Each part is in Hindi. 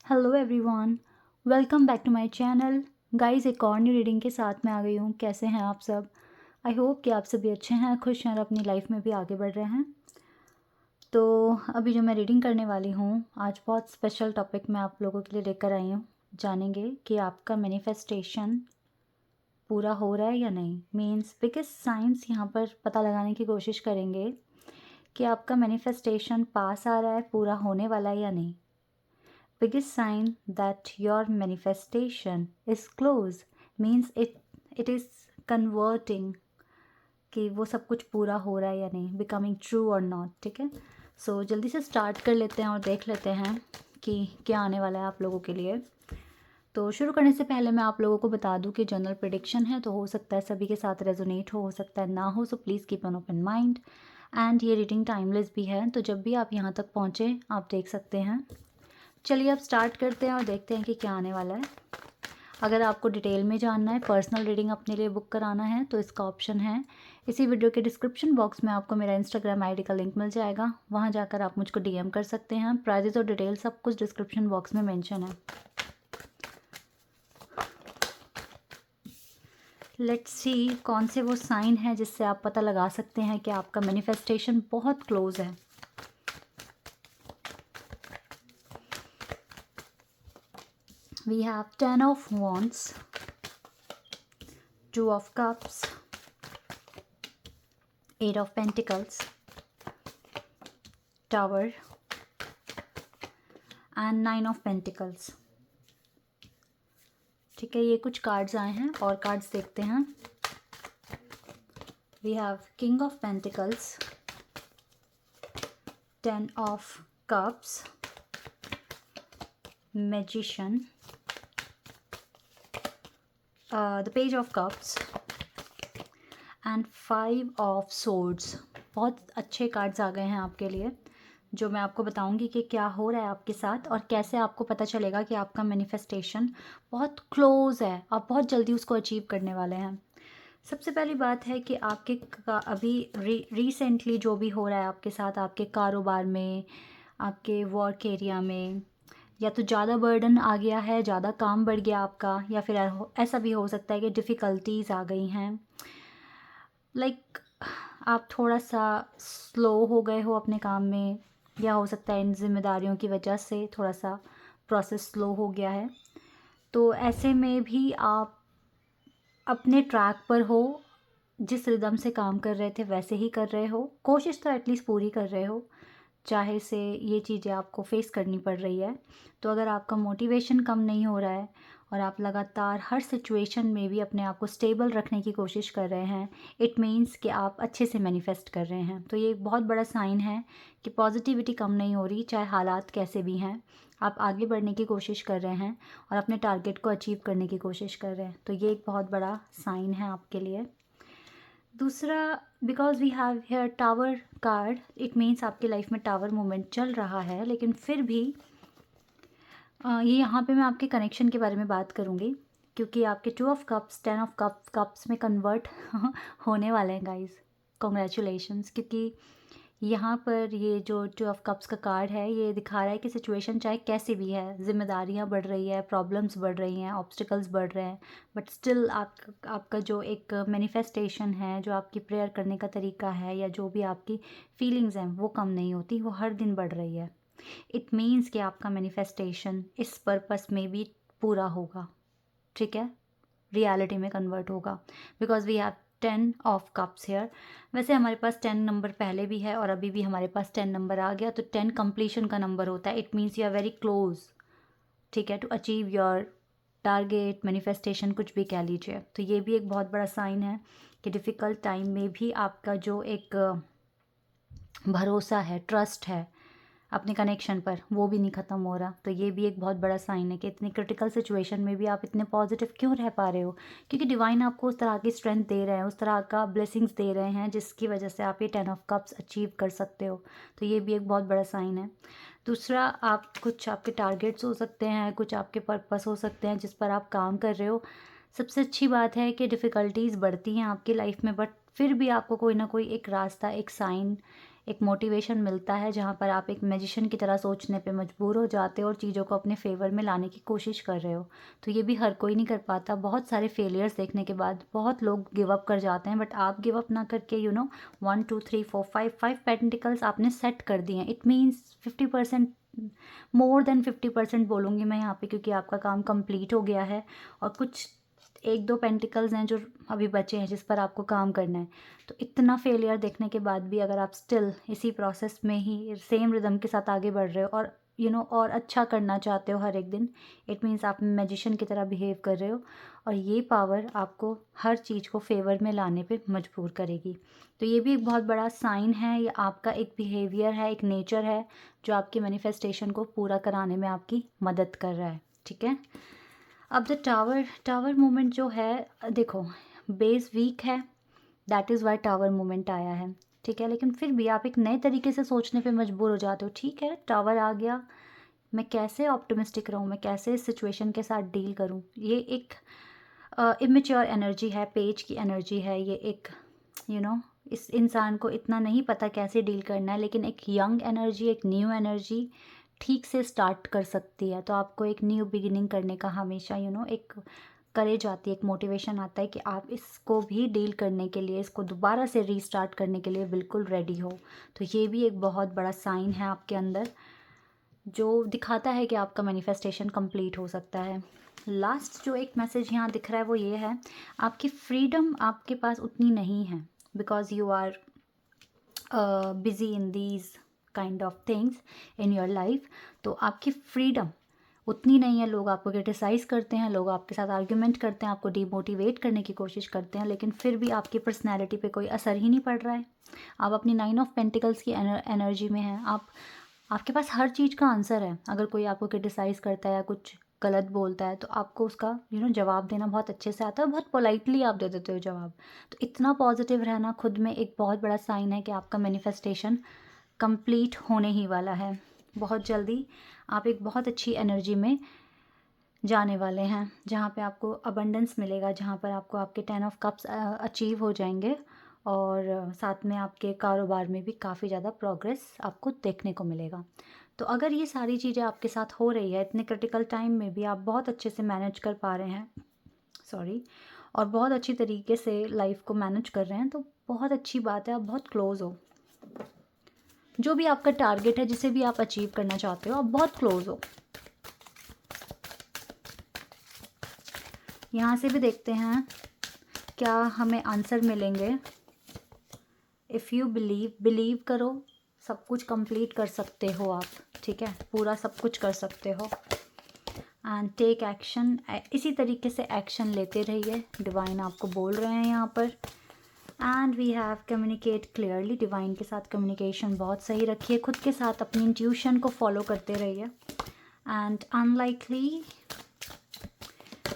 Hello everyone, welcome back to my channel. Guys, एक और न्यू रीडिंग के साथ मैं आ गई हूँ। कैसे हैं आप सब? आई होप कि आप सभी अच्छे हैं, खुश हैं और अपनी लाइफ में भी आगे बढ़ रहे हैं। तो अभी जो मैं रीडिंग करने वाली हूँ, आज बहुत स्पेशल टॉपिक मैं आप लोगों के लिए लेकर आई हूँ। जानेंगे कि आपका मैनिफेस्टेशन पूरा हो रहा है या नहीं। मीन्स बिगेस्ट साइंस यहाँ पर पता लगाने की कोशिश करेंगे कि आपका मैनिफेस्टेशन पास आ रहा है, पूरा होने वाला है या नहीं। Biggest sign that your manifestation is close means it is converting, कि वो सब कुछ पूरा हो रहा है या नहीं, बिकमिंग ट्रू और नॉट। ठीक है, सो जल्दी से स्टार्ट कर लेते हैं और देख लेते हैं कि क्या आने वाला है आप लोगों के लिए। तो शुरू करने से पहले मैं आप लोगों को बता दूं कि जनरल प्रेडिक्शन है, तो हो सकता है सभी के साथ रेजोनेट हो सकता है ना हो, so please keep an open mind. And ये रीडिंग टाइमलेस भी है, तो जब भी आप यहाँ तक पहुँचे आप देख सकते हैं। चलिए अब स्टार्ट करते हैं और देखते हैं कि क्या आने वाला है। अगर आपको डिटेल में जानना है, पर्सनल रीडिंग अपने लिए बुक कराना है, तो इसका ऑप्शन है इसी वीडियो के डिस्क्रिप्शन बॉक्स में। आपको मेरा इंस्टाग्राम आईडी का लिंक मिल जाएगा, वहाँ जाकर आप मुझको डीएम कर सकते हैं। प्राइजेस और डिटेल सब कुछ डिस्क्रिप्शन बॉक्स में मेंशन है। लेट्स सी कौन से वो साइन है जिससे आप पता लगा सकते हैं कि आपका मैनिफेस्टेशन बहुत क्लोज है। We have 10 of Wands, 2 of Cups, 8 of Pentacles, Tower and 9 of Pentacles। ठीक है, ये कुछ कार्ड्स आए हैं और कार्ड्स देखते हैं। We have King of Pentacles, 10 of Cups, Magician, the Page of Cups and 5 of Swords। बहुत अच्छे कार्ड्स आ गए हैं आपके लिए, जो मैं आपको बताऊंगी कि क्या हो रहा है आपके साथ और कैसे आपको पता चलेगा कि आपका मैनिफेस्टेशन बहुत क्लोज है, आप बहुत जल्दी उसको अचीव करने वाले हैं। सबसे पहली बात है कि आपके अभी रिसेंटली जो भी हो रहा है आपके साथ, आपके कारोबार में, आपके वर्क एरिया में, या तो ज़्यादा बर्डन आ गया है, ज़्यादा काम बढ़ गया आपका, या फिर ऐसा भी हो सकता है कि डिफ़िकल्टीज़ आ गई हैं। लाइक आप थोड़ा सा स्लो हो गए हो अपने काम में, या हो सकता है इन जिम्मेदारियों की वजह से थोड़ा सा प्रोसेस स्लो हो गया है। तो ऐसे में भी आप अपने ट्रैक पर हो, जिस रिदम से काम कर रहे थे वैसे ही कर रहे हो, कोशिश तो एटलीस्ट पूरी कर रहे हो, चाहे से ये चीज़ें आपको फेस करनी पड़ रही है। तो अगर आपका मोटिवेशन कम नहीं हो रहा है और आप लगातार हर सिचुएशन में भी अपने आप को स्टेबल रखने की कोशिश कर रहे हैं, इट मीन्स कि आप अच्छे से मैनिफेस्ट कर रहे हैं। तो ये एक बहुत बड़ा साइन है कि पॉजिटिविटी कम नहीं हो रही, चाहे हालात कैसे भी हैं। आप आगे बढ़ने की कोशिश कर रहे हैं और अपने टारगेट को अचीव करने की कोशिश कर रहे हैं, तो ये एक बहुत बड़ा साइन है आपके लिए। दूसरा, because we have here tower card, it means आपकी लाइफ में टावर मूवमेंट चल रहा है, लेकिन फिर भी ये यहाँ पे मैं आपके कनेक्शन के बारे में बात करूँगी, क्योंकि आपके 2 ऑफ कप्स 10 ऑफ कप्स में कन्वर्ट होने वाले हैं गाइस। कॉन्ग्रेचुलेशंस, क्योंकि यहाँ पर ये जो 2 ऑफ कप्स का कार्ड है, ये दिखा रहा है कि सिचुएशन चाहे कैसी भी है, जिम्मेदारियाँ बढ़ रही है, प्रॉब्लम्स बढ़ रही हैं, ऑब्स्टिकल्स बढ़ रहे हैं, बट स्टिल आपका जो एक मैनिफेस्टेशन है, जो आपकी प्रेयर करने का तरीका है, या जो भी आपकी फीलिंग्स हैं, वो कम नहीं होती, वो हर दिन बढ़ रही है। इट मीन्स कि आपका मैनिफेस्टेशन इस पर्पस में भी पूरा होगा। ठीक है, रियलिटी में कन्वर्ट होगा, because we have 10 of cups here. वैसे हमारे पास 10 नंबर पहले भी है और अभी भी हमारे पास 10 नंबर आ गया, तो 10 कंप्लीशन का नंबर होता है। It means you are very close, ठीक है, to achieve your target, manifestation, कुछ भी कह लीजिए। तो ये भी एक बहुत बड़ा साइन है कि डिफ़िकल्ट टाइम में भी आपका जो एक भरोसा है, ट्रस्ट है अपने कनेक्शन पर, वो भी नहीं ख़त्म हो रहा। तो ये भी एक बहुत बड़ा साइन है कि इतनी क्रिटिकल सिचुएशन में भी आप इतने पॉजिटिव क्यों रह पा रहे हो, क्योंकि डिवाइन आपको उस तरह की स्ट्रेंथ दे रहे हैं, उस तरह का ब्लेसिंग्स दे रहे हैं, जिसकी वजह से आप ये 10 ऑफ कप्स अचीव कर सकते हो। तो ये भी एक बहुत बड़ा साइन है। दूसरा, आप कुछ आपके टारगेट्स हो सकते हैं, कुछ आपके पर्पस हो सकते हैं जिस पर आप काम कर रहे हो। सबसे अच्छी बात है कि डिफ़िकल्टीज़ बढ़ती हैं आपकी लाइफ में, बट फिर भी आपको कोई ना कोई एक रास्ता, एक साइन, एक मोटिवेशन मिलता है जहाँ पर आप एक मैजिशियन की तरह सोचने पे मजबूर हो जाते हो और चीज़ों को अपने फेवर में लाने की कोशिश कर रहे हो। तो ये भी हर कोई नहीं कर पाता। बहुत सारे फेलियर्स देखने के बाद बहुत लोग गिव अप कर जाते हैं, बट आप गिव अप ना करके 1 2 3 4 5 पेंटिकल्स आपने सेट कर दिए हैं। इट मीन्स 50%, मोर देन 50% बोलूँगी मैं यहाँ पे, क्योंकि आपका काम कंप्लीट हो गया है और कुछ 1 2 पेंटिकल्स हैं जो अभी बचे हैं जिस पर आपको काम करना है। तो इतना फेलियर देखने के बाद भी अगर आप स्टिल इसी प्रोसेस में ही सेम रिदम के साथ आगे बढ़ रहे हो और और अच्छा करना चाहते हो हर एक दिन, इट मीन्स आप मैजिशियन की तरह बिहेव कर रहे हो और ये पावर आपको हर चीज़ को फेवर में लाने पे मजबूर करेगी। तो ये भी एक बहुत बड़ा साइन है, ये आपका एक बिहेवियर है, एक नेचर है जो आपकी मैनिफेस्टेशन को पूरा कराने में आपकी मदद कर रहा है। ठीक है। अब द टावर मूवमेंट जो है, देखो बेस वीक है, that is why tower movement आया है। ठीक है, लेकिन फिर भी आप एक नए तरीके से सोचने पे मजबूर हो जाते हो। ठीक है, टावर आ गया, मैं कैसे ऑप्टिमिस्टिक रहूँ, मैं कैसे इस सिचुएशन के साथ डील करूँ। ये एक इमेच्योर एनर्जी है, पेज की एनर्जी है। ये एक इस इंसान को इतना नहीं पता कैसे डील करना है, लेकिन एक यंग एनर्जी, एक न्यू एनर्जी ठीक से स्टार्ट कर सकती है। तो आपको एक न्यू बिगिनिंग करने का हमेशा एक करेज आती है, एक मोटिवेशन आता है कि आप इसको भी डील करने के लिए, इसको दोबारा से रीस्टार्ट करने के लिए बिल्कुल रेडी हो। तो ये भी एक बहुत बड़ा साइन है आपके अंदर जो दिखाता है कि आपका मैनिफेस्टेशन कंप्लीट हो सकता है। लास्ट जो एक मैसेज यहाँ दिख रहा है वो ये है, आपकी फ्रीडम आपके पास उतनी नहीं है, because you are busy in these kind of things in your life. तो आपकी फ्रीडम उतनी नहीं है। लोग आपको क्रिटिसाइज़ करते हैं, लोग आपके साथ आर्ग्यूमेंट करते हैं, आपको डिमोटिवेट करने की कोशिश करते हैं, लेकिन फिर भी आपकी पर्सनैलिटी पे कोई असर ही नहीं पड़ रहा है। आप अपनी 9 ऑफ पेंटिकल्स की एनर्जी में हैं। आपके पास हर चीज़ का आंसर है। अगर कोई आपको क्रिटिसाइज़ करता है या कुछ गलत बोलता है तो आपको उसका जवाब देना बहुत अच्छे से आता है, बहुत पोलाइटली आप दे देते हो जवाब। तो इतना पॉजिटिव रहना खुद में एक बहुत बड़ा साइन है कि आपका मैनिफेस्टेशन कंप्लीट होने ही वाला है। बहुत जल्दी आप एक बहुत अच्छी एनर्जी में जाने वाले हैं जहाँ पे आपको अबंडेंस मिलेगा, जहाँ पर आपको आपके 10 ऑफ कप्स अचीव हो जाएंगे और साथ में आपके कारोबार में भी काफ़ी ज़्यादा प्रोग्रेस आपको देखने को मिलेगा। तो अगर ये सारी चीज़ें आपके साथ हो रही है, इतने क्रिटिकल टाइम में भी आप बहुत अच्छे से मैनेज कर पा रहे हैं, और बहुत अच्छी तरीके से लाइफ को मैनेज कर रहे हैं, तो बहुत अच्छी बात है, आप बहुत क्लोज़ हो। जो भी आपका टारगेट है, जिसे भी आप अचीव करना चाहते हो, आप बहुत क्लोज़ हो। यहाँ से भी देखते हैं क्या हमें आंसर मिलेंगे। इफ़ यू बिलीव करो, सब कुछ कंप्लीट कर सकते हो आप। ठीक है, पूरा सब कुछ कर सकते हो। एंड टेक एक्शन, इसी तरीके से एक्शन लेते रहिए। डिवाइन आपको बोल रहे हैं यहाँ पर। And we have communicate clearly, divine के साथ कम्युनिकेशन बहुत सही रखिए। खुद के साथ अपनी इंट्यूशन को फॉलो करते रहिए। एंड अनलाइकली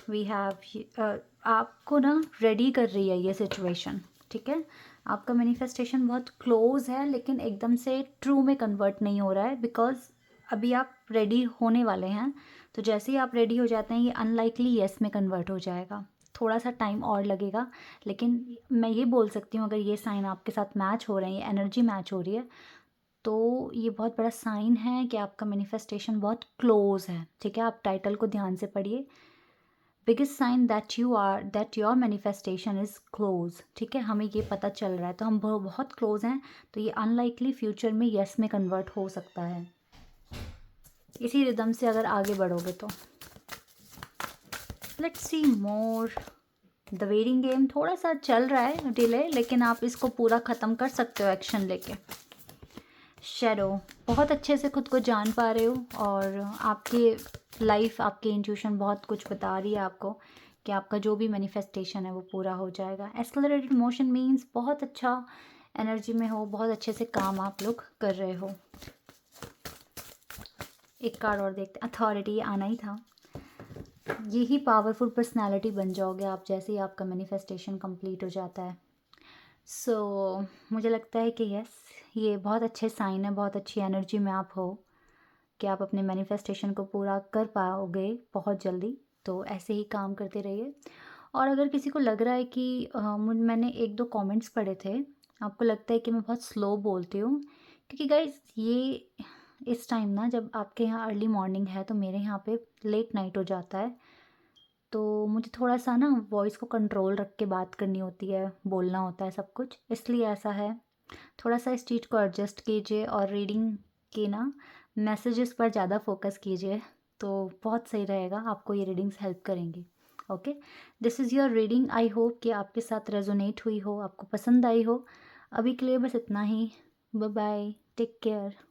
वी हैव, आपको ना रेडी कर रही है ये सिचुएशन। ठीक है, आपका मैनिफेस्टेशन बहुत क्लोज है, लेकिन एकदम से ट्रू में कन्वर्ट नहीं हो रहा है, बिकॉज अभी आप रेडी होने वाले हैं। तो जैसे ही आप रेडी हो जाते हैं, ये अनलाइकली येस में कन्वर्ट हो जाएगा। थोड़ा सा टाइम और लगेगा, लेकिन मैं ये बोल सकती हूँ अगर ये साइन आपके साथ मैच हो रहे हैं, ये एनर्जी मैच हो रही है, तो ये बहुत बड़ा साइन है कि आपका मैनिफेस्टेशन बहुत क्लोज है। ठीक है, आप टाइटल को ध्यान से पढ़िए। Biggest sign that your manifestation is close. ठीक है, हमें ये पता चल रहा है, तो हम बहुत क्लोज हैं। तो ये अनलाइकली फ्यूचर में येस में कन्वर्ट हो सकता है, इसी रिदम से अगर आगे बढ़ोगे तो। Let's see more. The waiting game थोड़ा सा चल रहा है डिले, लेकिन आप इसको पूरा ख़त्म कर सकते हो एक्शन लेके। शैडो, बहुत अच्छे से खुद को जान पा रहे हो और आपकी लाइफ, आपकी इंट्यूशन बहुत कुछ बता रही है आपको कि आपका जो भी मैनिफेस्टेशन है वो पूरा हो जाएगा। एक्सेलरेटेड मोशन मीन्स बहुत अच्छा एनर्जी में हो, बहुत अच्छे से काम आप लोग कर रहे हो। एक कार्ड और देखते, अथॉरिटी आना ही था। यही पावरफुल पर्सनालिटी बन जाओगे आप जैसे ही आपका मैनिफेस्टेशन कंप्लीट हो जाता है। सो मुझे लगता है कि यस, ये बहुत अच्छे साइन है, बहुत अच्छी एनर्जी में आप हो कि आप अपने मैनिफेस्टेशन को पूरा कर पाओगे बहुत जल्दी। तो ऐसे ही काम करते रहिए। और अगर किसी को लग रहा है कि मैंने 1 2 कमेंट्स पढ़े थे, आपको लगता है कि मैं बहुत स्लो बोलती हूँ, क्योंकि गाइज़ ये इस टाइम ना जब आपके यहाँ अर्ली मॉर्निंग है तो मेरे यहाँ पे लेट नाइट हो जाता है। तो मुझे थोड़ा-सा ना वॉइस को कंट्रोल रख के बात करनी होती है, बोलना होता है सब कुछ, इसलिए ऐसा है। थोड़ा-सा इस चीज़ को एडजस्ट कीजिए और रीडिंग के ना मैसेजेस पर ज़्यादा फ़ोकस कीजिए, तो बहुत सही रहेगा, आपको ये रीडिंग्स हेल्प करेंगी। Okay, this is your reading. I hope कि आपके साथ रेज़ोनेट हुई हो, आपको पसंद आई हो। अभी के लिए बस इतना ही। Bye bye, take care.